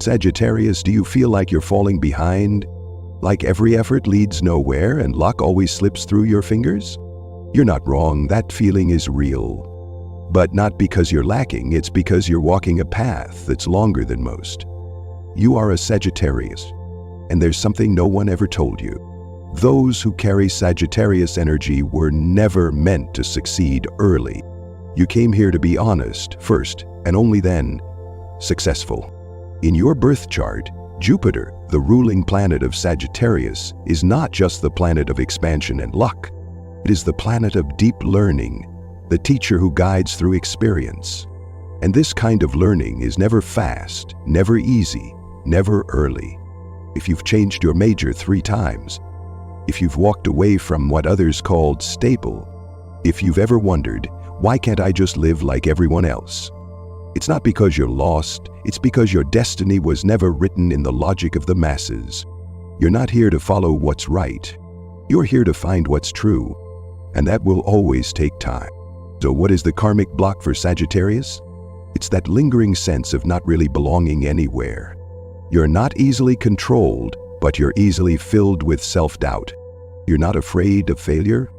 Sagittarius, do you feel like you're falling behind? Like every effort leads nowhere and luck always slips through your fingers? You're not wrong, that feeling is real. But not because you're lacking, it's because you're walking a path that's longer than most. You are a Sagittarius, and there's something no one ever told you. Those who carry Sagittarius energy were never meant to succeed early. You came here to be honest first, and only then successful. In your birth chart, Jupiter, the ruling planet of Sagittarius, is not just the planet of expansion and luck. It is the planet of deep learning, the teacher who guides through experience. And this kind of learning is never fast, never easy, never early. If you've changed your major 3 times, if you've walked away from what others called stable, if you've ever wondered, why can't I just live like everyone else? It's not because you're lost, it's because your destiny was never written in the logic of the masses. You're not here to follow what's right. You're here to find what's true, and that will always take time. So what is the karmic block for Sagittarius? It's that lingering sense of not really belonging anywhere. You're not easily controlled, but you're easily filled with self-doubt. You're not afraid of failure.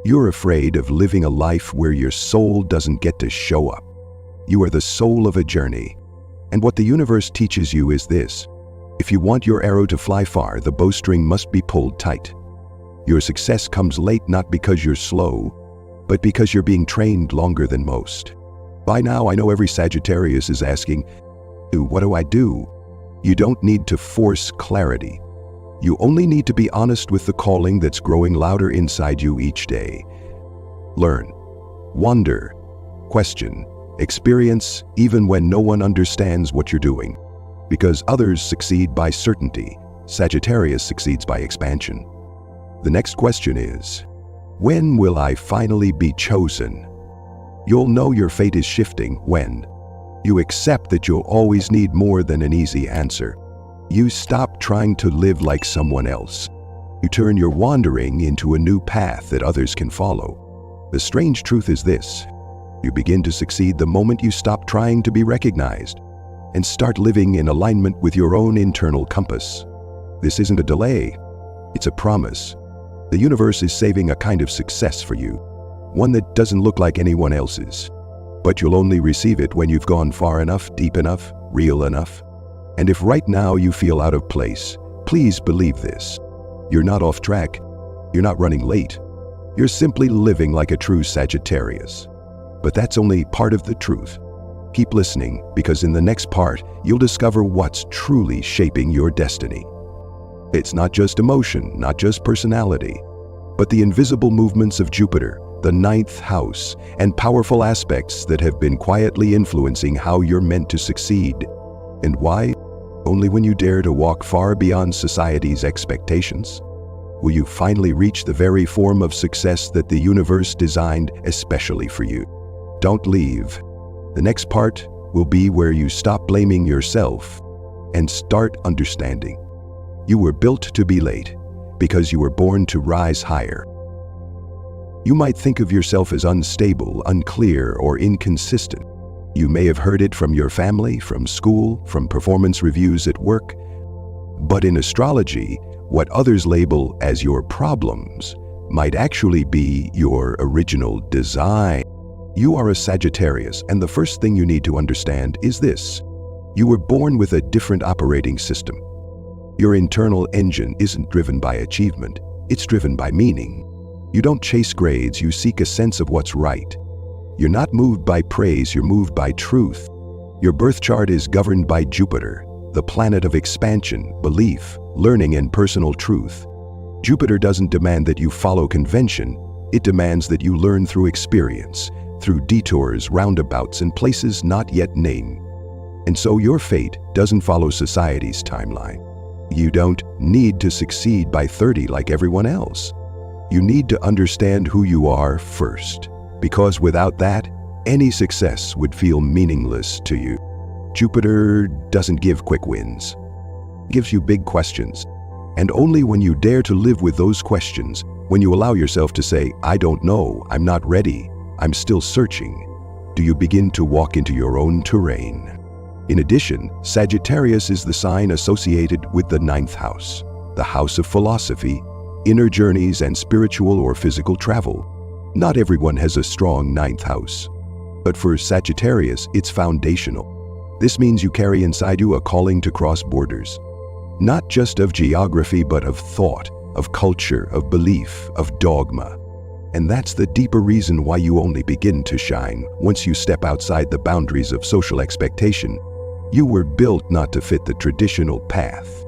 You're afraid of living a life where your soul doesn't get to show up. You are the soul of a journey. And what the universe teaches you is this: if you want your arrow to fly far, the bowstring must be pulled tight. Your success comes late not because you're slow, but because you're being trained longer than most. By now, I know every Sagittarius is asking, what do I do? You don't need to force clarity. You only need to be honest with the calling that's growing louder inside you each day. Learn, wonder, question, experience, even when no one understands what you're doing. Because others succeed by certainty, Sagittarius succeeds by expansion. The next question is, when will I finally be chosen? You'll know your fate is shifting when you accept that you'll always need more than an easy answer. You stop trying to live like someone else. You turn your wandering into a new path that others can follow. The strange truth is this: you begin to succeed the moment you stop trying to be recognized and start living in alignment with your own internal compass. This isn't a delay, it's a promise. The universe is saving a kind of success for you, one that doesn't look like anyone else's. But you'll only receive it when you've gone far enough, deep enough, real enough. And if right now you feel out of place, please believe this: you're not off track, you're not running late. You're simply living like a true Sagittarius. But that's only part of the truth. Keep listening, because in the next part, you'll discover what's truly shaping your destiny. It's not just emotion, not just personality, but the invisible movements of Jupiter, the 9th house, and powerful aspects that have been quietly influencing how you're meant to succeed. And why? Only when you dare to walk far beyond society's expectations will you finally reach the very form of success that the universe designed especially for you. Don't leave. The next part will be where you stop blaming yourself and start understanding. You were built to be late because you were born to rise higher. You might think of yourself as unstable, unclear, or inconsistent. You may have heard it from your family, from school, from performance reviews at work. But in astrology, what others label as your problems might actually be your original design. You are a Sagittarius, and the first thing you need to understand is this: you were born with a different operating system. Your internal engine isn't driven by achievement, it's driven by meaning. You don't chase grades, you seek a sense of what's right. You're not moved by praise, you're moved by truth. Your birth chart is governed by Jupiter, the planet of expansion, belief, learning, and personal truth. Jupiter doesn't demand that you follow convention, it demands that you learn through experience, through detours, roundabouts, and places not yet named. And so your fate doesn't follow society's timeline. You don't need to succeed by 30 like everyone else. You need to understand who you are first, because without that, any success would feel meaningless to you. Jupiter doesn't give quick wins. It gives you big questions. And only when you dare to live with those questions, when you allow yourself to say, I don't know, I'm not ready, I'm still searching, do you begin to walk into your own terrain. In addition, Sagittarius is the sign associated with the 9th house, the house of philosophy, inner journeys, and spiritual or physical travel. Not everyone has a strong 9th house, but for Sagittarius, it's foundational. This means you carry inside you a calling to cross borders, not just of geography, but of thought, of culture, of belief, of dogma. And that's the deeper reason why you only begin to shine once you step outside the boundaries of social expectation. You were built not to fit the traditional path.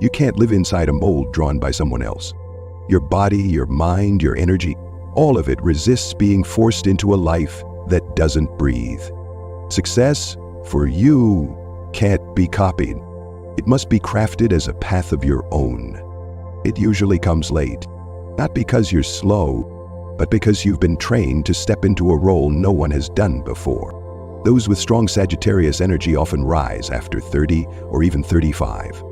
You can't live inside a mold drawn by someone else. Your body, your mind, your energy, all of it resists being forced into a life that doesn't breathe. Success, for you, can't be copied. It must be crafted as a path of your own. It usually comes late, not because you're slow, but because you've been trained to step into a role no one has done before. Those with strong Sagittarius energy often rise after 30 or even 35.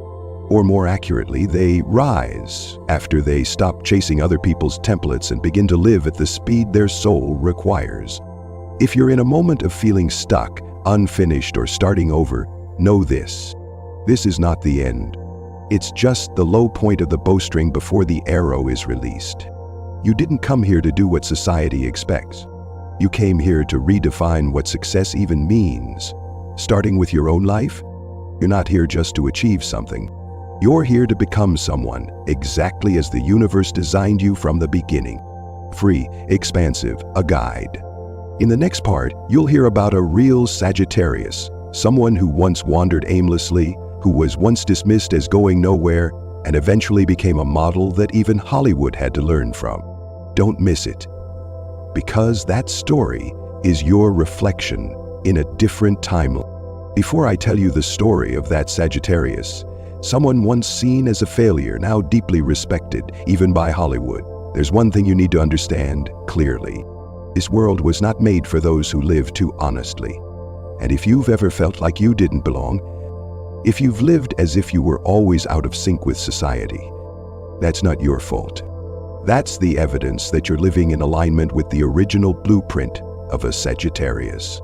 Or more accurately, they rise after they stop chasing other people's templates and begin to live at the speed their soul requires. If you're in a moment of feeling stuck, unfinished, or starting over, know this. This is not the end. It's just the low point of the bowstring before the arrow is released. You didn't come here to do what society expects. You came here to redefine what success even means. Starting with your own life, you're not here just to achieve something. You're here to become someone, exactly as the universe designed you from the beginning. Free, expansive, a guide. In the next part, you'll hear about a real Sagittarius, someone who once wandered aimlessly, who was once dismissed as going nowhere, and eventually became a model that even Hollywood had to learn from. Don't miss it, because that story is your reflection in a different timeline. Before I tell you the story of that Sagittarius, someone once seen as a failure, now deeply respected, even by Hollywood, there's one thing you need to understand clearly. This world was not made for those who live too honestly. And if you've ever felt like you didn't belong, if you've lived as if you were always out of sync with society, that's not your fault. That's the evidence that you're living in alignment with the original blueprint of a Sagittarius.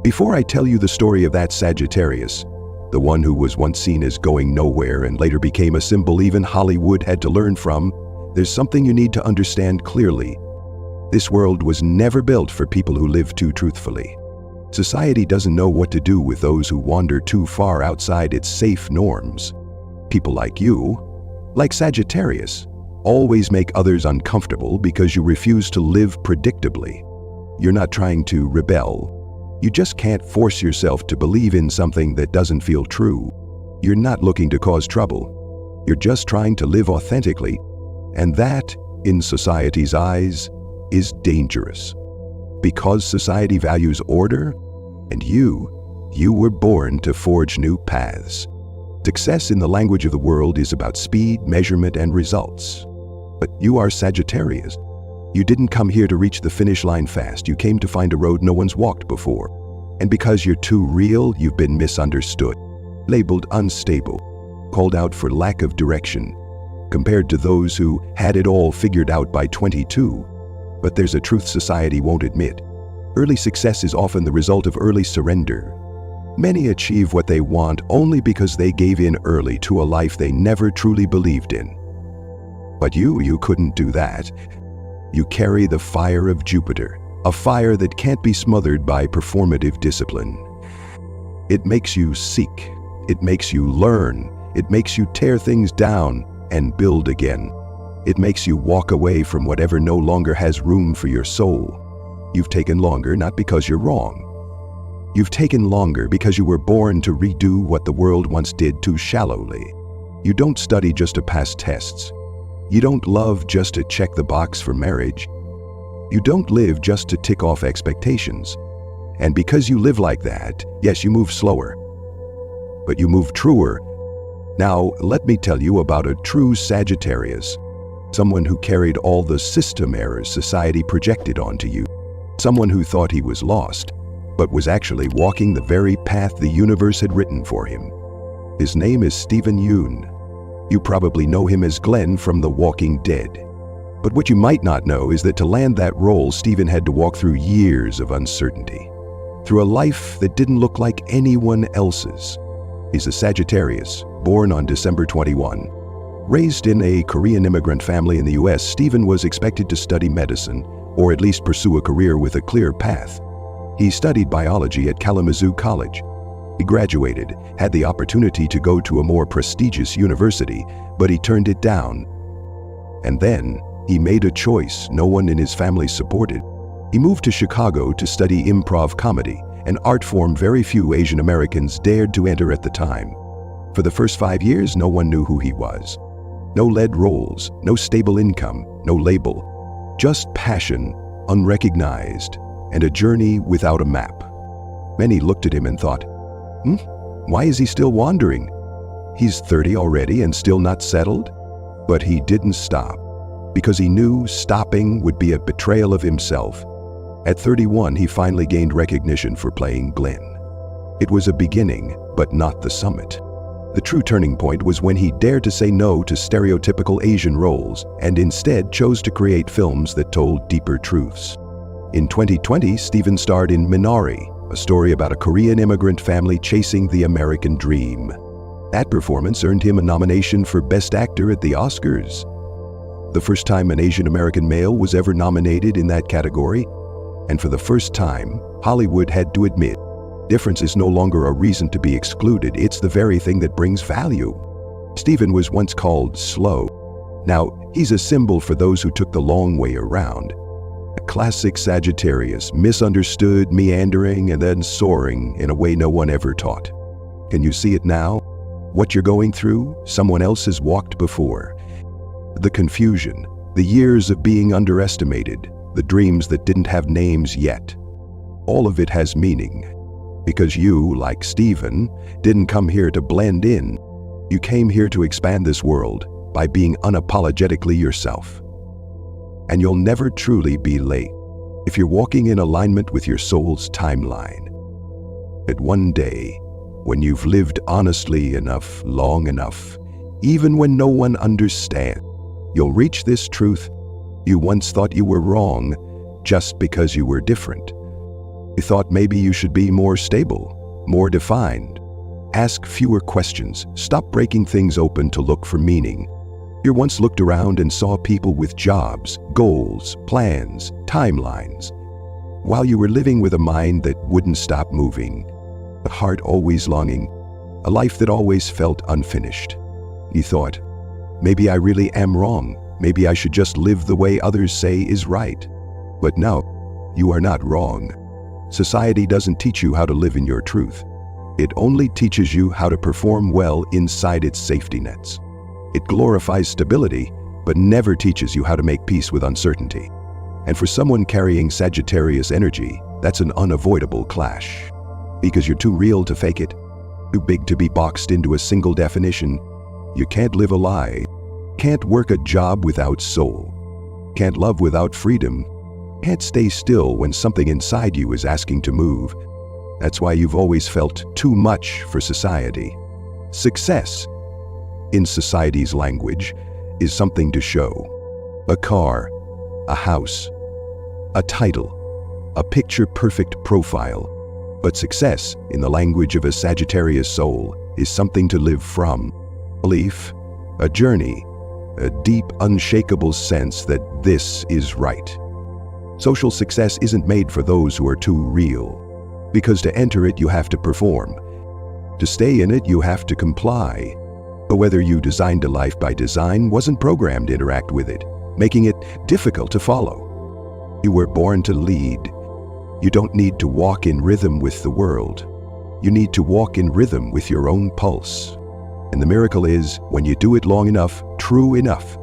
Before I tell you the story of that Sagittarius, the one who was once seen as going nowhere and later became a symbol even Hollywood had to learn from, there's something you need to understand clearly. This world was never built for people who live too truthfully. Society doesn't know what to do with those who wander too far outside its safe norms. People like you, like Sagittarius, always make others uncomfortable because you refuse to live predictably. You're not trying to rebel. You just can't force yourself to believe in something that doesn't feel true. You're not looking to cause trouble. You're just trying to live authentically, and that, in society's eyes, is dangerous. Because society values order, and you were born to forge new paths. Success in the language of the world is about speed, measurement, and results. But you are Sagittarius. You didn't come here to reach the finish line fast. You came to find a road no one's walked before. And because you're too real, you've been misunderstood, labeled unstable, called out for lack of direction, compared to those who had it all figured out by 22. But there's a truth society won't admit. Early success is often the result of early surrender. Many achieve what they want only because they gave in early to a life they never truly believed in. But you couldn't do that. You carry the fire of Jupiter, a fire that can't be smothered by performative discipline. It makes you seek, it makes you learn, it makes you tear things down and build again. It makes you walk away from whatever no longer has room for your soul. You've taken longer not because you're wrong. You've taken longer because you were born to redo what the world once did too shallowly. You don't study just to pass tests. You don't love just to check the box for marriage. You don't live just to tick off expectations. And because you live like that, yes, you move slower, but you move truer. Now, let me tell you about a true Sagittarius. Someone who carried all the system errors society projected onto you. Someone who thought he was lost, but was actually walking the very path the universe had written for him. His name is Stephen Yeun. You probably know him as Glenn from The Walking Dead. But what you might not know is that to land that role, Stephen had to walk through years of uncertainty. through a life that didn't look like anyone else's. He's a Sagittarius, born on December 21. Raised in a Korean immigrant family in the US, Stephen was expected to study medicine, or at least pursue a career with a clear path. He studied biology at Kalamazoo College. He graduated, had the opportunity to go to a more prestigious university, but he turned it down. And then, he made a choice no one in his family supported. He moved to Chicago to study improv comedy, an art form very few Asian Americans dared to enter at the time. For the first 5 years, no one knew who he was. No lead roles, no stable income, no label. Just passion, unrecognized, and a journey without a map. Many looked at him and thought, why is he still wandering? He's 30 already and still not settled? But he didn't stop, because he knew stopping would be a betrayal of himself. At 31, he finally gained recognition for playing Glenn. It was a beginning, but not the summit. The true turning point was when he dared to say no to stereotypical Asian roles and instead chose to create films that told deeper truths. In 2020, Stephen starred in Minari, a story about a Korean immigrant family chasing the American dream. That performance earned him a nomination for Best Actor at the Oscars. The first time an Asian American male was ever nominated in that category, and for the first time, Hollywood had to admit, difference is no longer a reason to be excluded, it's the very thing that brings value. Stephen was once called slow. Now, he's a symbol for those who took the long way around. A classic Sagittarius, misunderstood, meandering, and then soaring in a way no one ever taught. Can you see it now? What you're going through, someone else has walked before. The confusion, the years of being underestimated, the dreams that didn't have names yet. All of it has meaning. Because you, like Stephen, didn't come here to blend in. You came here to expand this world by being unapologetically yourself. And you'll never truly be late if you're walking in alignment with your soul's timeline. That one day, when you've lived honestly enough, long enough, even when no one understands, you'll reach this truth. You once thought you were wrong just because you were different. You thought maybe you should be more stable, more defined. Ask fewer questions, stop breaking things open to look for meaning. You once looked around and saw people with jobs, goals, plans, timelines. While you were living with a mind that wouldn't stop moving, a heart always longing, a life that always felt unfinished. You thought, maybe I really am wrong. Maybe I should just live the way others say is right. But no, you are not wrong. Society doesn't teach you how to live in your truth. It only teaches you how to perform well inside its safety nets. It glorifies stability, but never teaches you how to make peace with uncertainty. And for someone carrying Sagittarius energy, that's an unavoidable clash. Because you're too real to fake it, too big to be boxed into a single definition. You can't live a lie, can't work a job without soul, can't love without freedom, can't stay still when something inside you is asking to move. That's why you've always felt too much for society. Success, in society's language, is something to show. A car, a house, a title, a picture-perfect profile. But success, in the language of a Sagittarius soul, is something to live from. Belief, a journey, a deep, unshakable sense that this is right. Social success isn't made for those who are too real. Because to enter it, you have to perform. To stay in it, you have to comply. But whether you designed a life by design wasn't programmed to interact with it, making it difficult to follow. You were born to lead. You don't need to walk in rhythm with the world. You need to walk in rhythm with your own pulse. And the miracle is, when you do it long enough, true enough,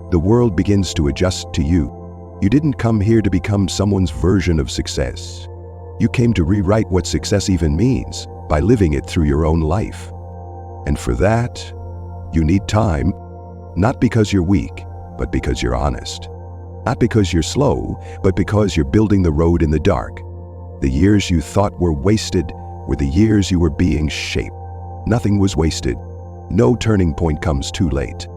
the world begins to adjust to you. You didn't come here to become someone's version of success. You came to rewrite what success even means by living it through your own life. And for that, you need time, not because you're weak, but because you're honest. Not because you're slow, but because you're building the road in the dark. The years you thought were wasted were the years you were being shaped. Nothing was wasted. No turning point comes too late.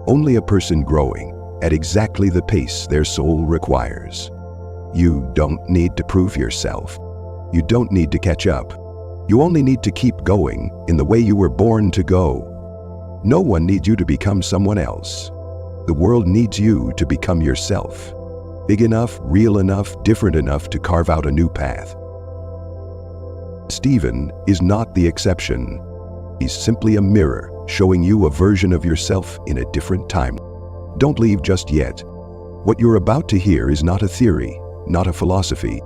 Only a person growing at exactly the pace their soul requires. You don't need to prove yourself. You don't need to catch up. You only need to keep going in the way you were born to go. No one needs you to become someone else. The world needs you to become yourself. Big enough, real enough, different enough to carve out a new path. Stephen is not the exception. He's simply a mirror showing you a version of yourself in a different time. Don't leave just yet. What you're about to hear is not a theory, not a philosophy.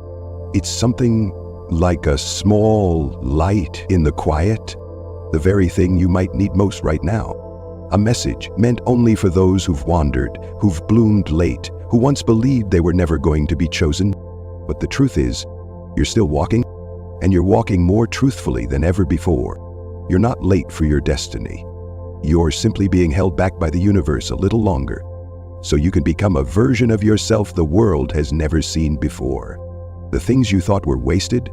It's something like a small light in the quiet, the very thing you might need most right now. A message meant only for those who've wandered, who've bloomed late, who once believed they were never going to be chosen. But the truth is, you're still walking, and you're walking more truthfully than ever before. You're not late for your destiny. You're simply being held back by the universe a little longer, so you can become a version of yourself the world has never seen before. The things you thought were wasted,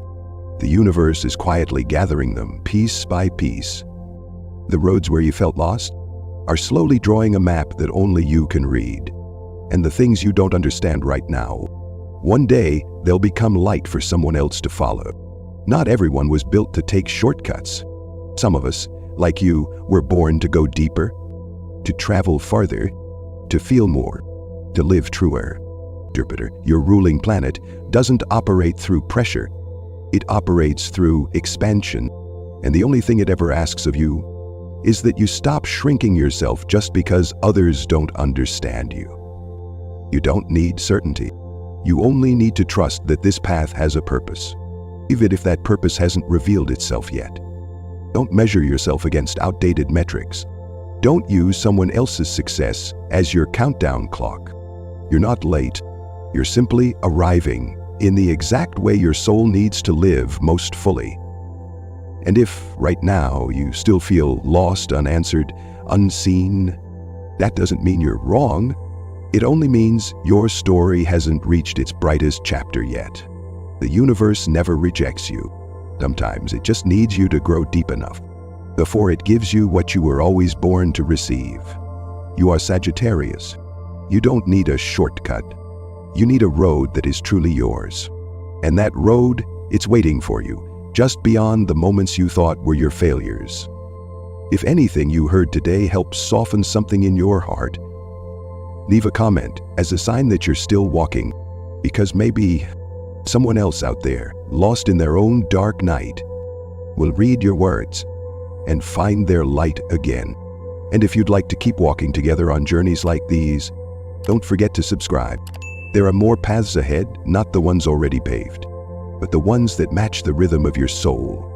the universe is quietly gathering them piece by piece. The roads where you felt lost are slowly drawing a map that only you can read. And the things you don't understand right now, one day they'll become light for someone else to follow. Not everyone was built to take shortcuts. Some of us, like you, were born to go deeper, to travel farther, to feel more, to live truer. Jupiter, your ruling planet, doesn't operate through pressure. It operates through expansion. And the only thing it ever asks of you is that you stop shrinking yourself just because others don't understand you. You don't need certainty. You only need to trust that this path has a purpose, even if that purpose hasn't revealed itself yet. Don't measure yourself against outdated metrics. Don't use someone else's success as your countdown clock. You're not late. You're simply arriving in the exact way your soul needs to live most fully. And if, right now, you still feel lost, unanswered, unseen, that doesn't mean you're wrong. It only means your story hasn't reached its brightest chapter yet. The universe never rejects you. Sometimes it just needs you to grow deep enough before it gives you what you were always born to receive. You are Sagittarius. You don't need a shortcut. You need a road that is truly yours. And that road, it's waiting for you, just beyond the moments you thought were your failures. If anything you heard today helps soften something in your heart, leave a comment as a sign that you're still walking, because maybe someone else out there, lost in their own dark night, will read your words and find their light again. And if you'd like to keep walking together on journeys like these, don't forget to subscribe. There are more paths ahead, not the ones already paved, but the ones that match the rhythm of your soul.